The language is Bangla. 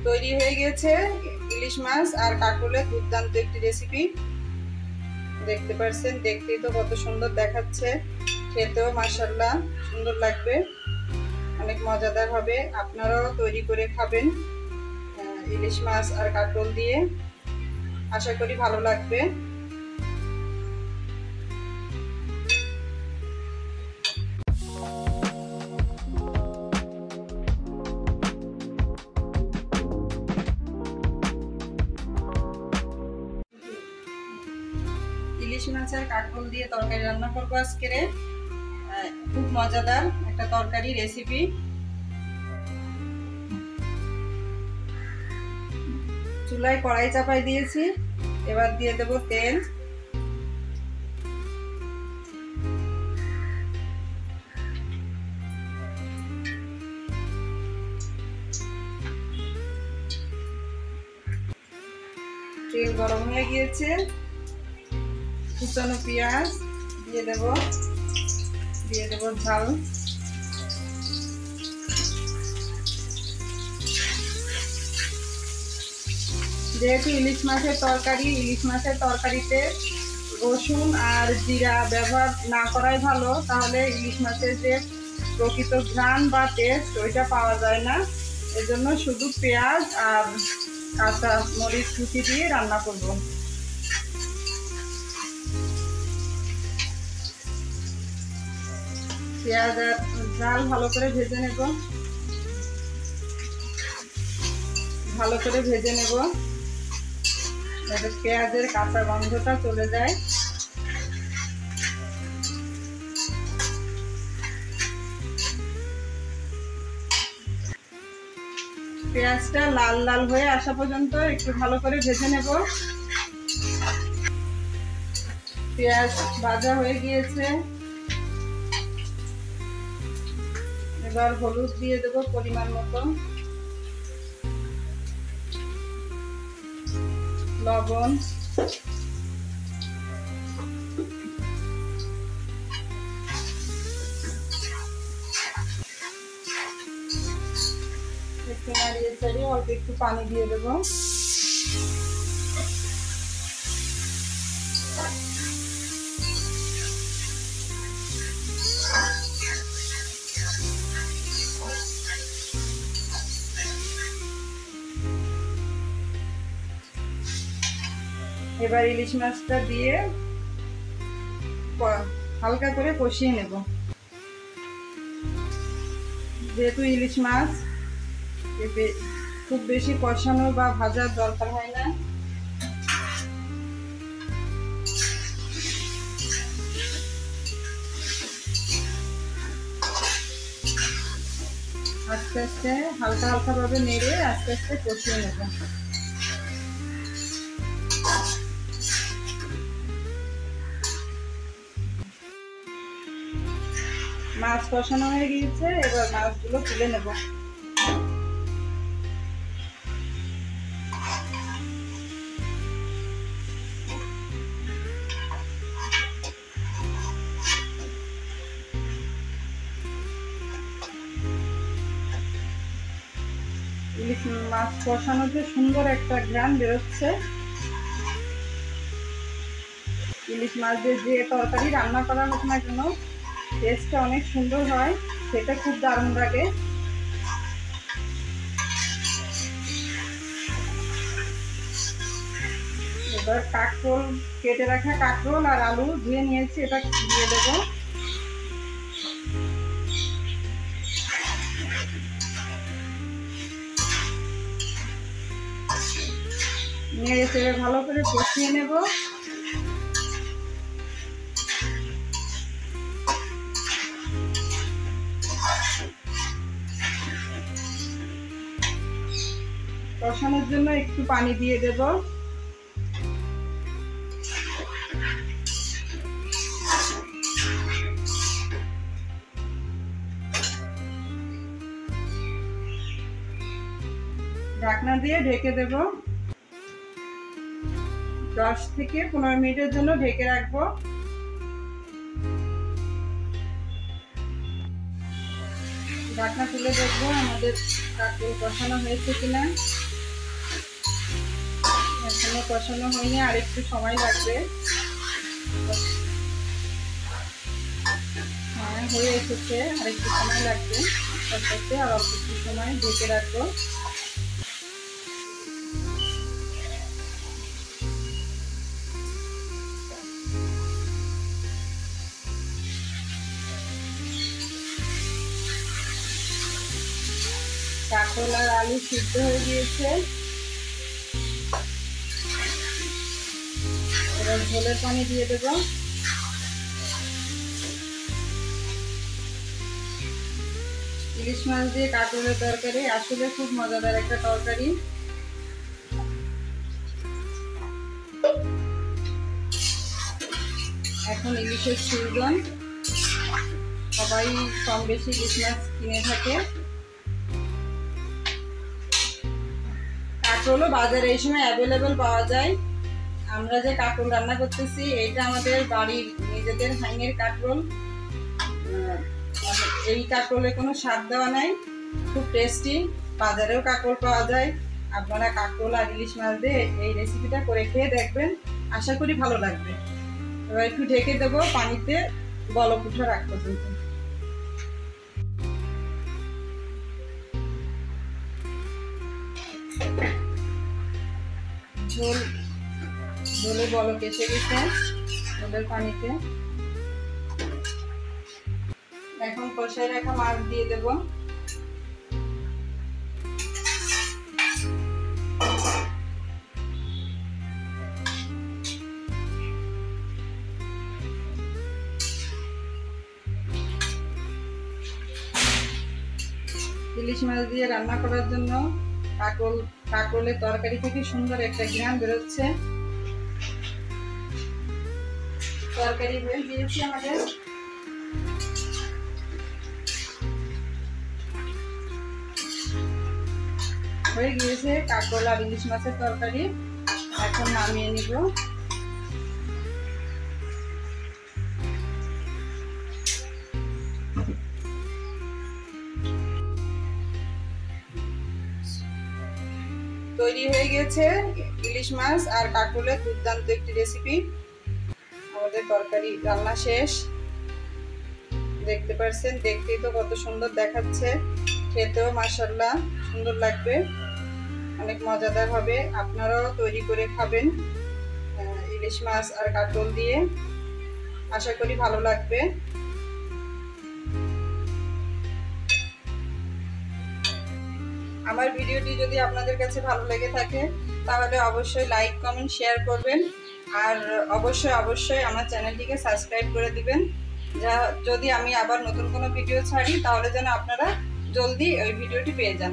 তৈরি হয়ে গেছে ইলিশ মাছ আর কাঁকরোলের দুর্দান্ত একটি রেসিপি। দেখতে পাচ্ছেন, দেখতেই তো কত সুন্দর দেখাচ্ছে, খেতেও মাশাআল্লাহ সুন্দর লাগবে, অনেক মজাদার হবে। আপনারাও তৈরি করে খাবেন ইলিশ মাছ আর কাঁকরোল দিয়ে, আশা করি ভালো লাগবে। ইলিশ মাছ আর কাঁকরোল দিয়ে তরকারি রান্না করবো আজকে। খুব মজাদার একটা তরকারি রেসিপি। চুলায় কড়াই চাপাই দিয়েছি, এবার দিয়ে দেব তেল। তেল গরম হয়ে গিয়েছে, কুচানো পেঁয়াজ দিয়ে দেব ঝাল। যেহেতু ইলিশ মাছের তরকারিতে রসুন আর জিরা ব্যবহার না করাই ভালো, তাহলে ইলিশ মাছের যে প্রকৃত ঘ্রাণ বা টেস্ট ওইটা পাওয়া যায় না। এজন্য শুধু পেঁয়াজ আর কাঁচা মরিচ কুচি দিয়ে রান্না করব। পেঁয়াজ আর ঝাল ভালো করে ভেজে নেব, যাতে পেঁয়াজের কাঁচা গন্ধটা চলে যায়। পেঁয়াজটা লাল লাল হয়ে আসা পর্যন্ত একটু ভালো করে ভেজে নেব। পেঁয়াজ ভাজা হয়ে গিয়েছে, এবার হলুদ দিয়ে দেব পরিমাণ মতো, লবণ, একটু নাড়িয়ে চাড়িয়ে অল্প একটু পানি দিয়ে দেব। এবার ইলিশ মাছটা দিয়ে হালকা করে কষিয়ে নেব। যেহেতু ইলিশ মাছ খুব বেশি কষানো বা ভাজার দরকার হয় না। আস্তে আস্তে হালকা ভাবে নেড়ে আস্তে আস্তে কষিয়ে নেব। মাছ কষানো হয়ে গিয়েছে, এবার মাছগুলো তুলে নেব। ইলিশ মাছ কষানোতে সুন্দর একটা ঘ্রাণ বেরোচ্ছে। ইলিশ মাছ দিয়ে যে তরকারি রান্না করা হোক না কেন, টেস্টটা অনেক সুন্দর হয়, সেটা খুব দারুণ লাগে। এবার কাঁকরোল, কেটে রাখা কাঁকরোল আর আলু ধুয়ে নিয়েছি, এটা দিয়ে দেব। নেড়ে চেড়ে ভালো করে কষিয়ে নেব। কষানোর জন্য একটু পানি দিয়ে দেব। ঢাকনা দিয়ে ঢেকে দেব। 10 থেকে 15 মিনিটের জন্য ঢেকে রাখবো। ঢাকনা তুলে দেখবো আমাদের কাঁকরোল কষানো হয়েছে কিনা। এখনো কষানো হয়নি, আর একটু সময় লাগবে। হ্যাঁ, হয়ে এসেছে, আর একটু সময় লাগবে কষাতে, আর অল্প একটু সময় ঢেকে রাখবো। কাঁকরোল আর আলু সিদ্ধ হয়ে গিয়েছে, এবার ঝোলের পানি দিয়ে দেব। ইলিশ মাছ দিয়ে কাঁকরোলের তরকারি আসলে খুব মজাদার একটা তরকারি। এখন ইলিশের সিজন, সবাই কম বেশি ইলিশ মাছ কিনে থাকে। কাঁকরোলও বাজারে এই সময় অ্যাভেলেবেল পাওয়া যায়। আমরা যে কাঁকরোল রান্না করতেছি এটা আমাদের বাড়ির নিজেদের হাইনের কাঁকরোল। এই কাঁকরোলে কোনো স্বাদ দেওয়া নাই, খুব টেস্টি। বাজারেও কাঁকরোল পাওয়া যায়। আপনারা কাঁকরোল আর ইলিশ মাছ দিয়ে এই রেসিপিটা করে খেয়ে দেখবেন, আশা করি ভালো লাগবে। এবার একটু ঢেকে দেবো পানিতে বলক উঠার আগ পর্যন্ত। ঝোলে বলক এসে গেছে ঝোলের পানিতে। এখন কষায় রাখা মাছ দিয়ে দেব। ইলিশ মাছ দিয়ে রান্না করার জন্য কাঁকরোলের তরকারি থেকে সুন্দর একটা ঘ্রাণ বেরোচ্ছে। তরকারি হয়ে দিয়েছি আমাদের। হয়ে গিয়েছে কাঁকরোল আর ইলিশ মাছের তরকারি, এখন নামিয়ে নিব। তৈরি হয়ে গেছে ইলিশ মাছ আর কাঁকরোলের দুর্দান্ত একটি রেসিপি। আমাদের তরকারি রান্না শেষ, দেখতে পাচ্ছেন, দেখতেই তো কত সুন্দর দেখাচ্ছে, খেতেও মাশাআল্লাহ সুন্দর লাগবে, অনেক মজাদার হবে। আপনারাও তৈরি করে খাবেন ইলিশ মাছ আর কাঁকরোল দিয়ে, আশা করি ভালো লাগবে। আমার ভিডিওটি যদি আপনাদের কাছে ভালো লেগে থাকে তাহলে অবশ্যই লাইক, কমেন্ট, শেয়ার করবেন, আর অবশ্যই আমার চ্যানেলটিকে সাবস্ক্রাইব করে দিবেন। যদি আমি আবার নতুন কোনো ভিডিও ছাড়ি তাহলে যেন আপনারা জলদি ওই ভিডিওটি পেয়ে যান।